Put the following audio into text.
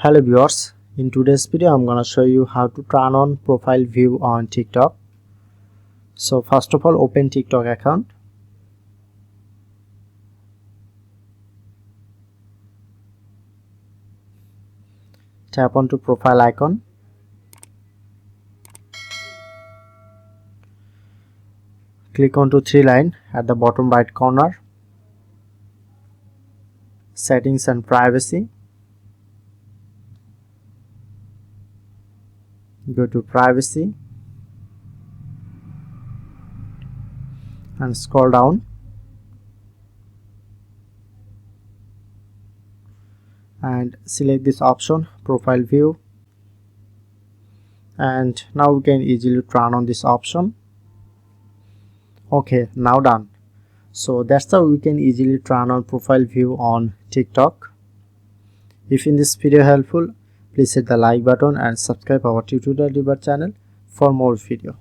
Hello viewers, in today's video I'm gonna show you how to turn on profile view on TikTok. So first of all, open TikTok account. Tap onto profile icon. Click onto three line at the bottom right corner. Settings and privacy. Go to privacy and scroll down and select this option, profile view, and now we can easily turn on this option. Okay, now done. So that's how we can easily turn on profile view on TikTok. If in this video helpful, please hit the like button and subscribe our tutorial debug channel for more video.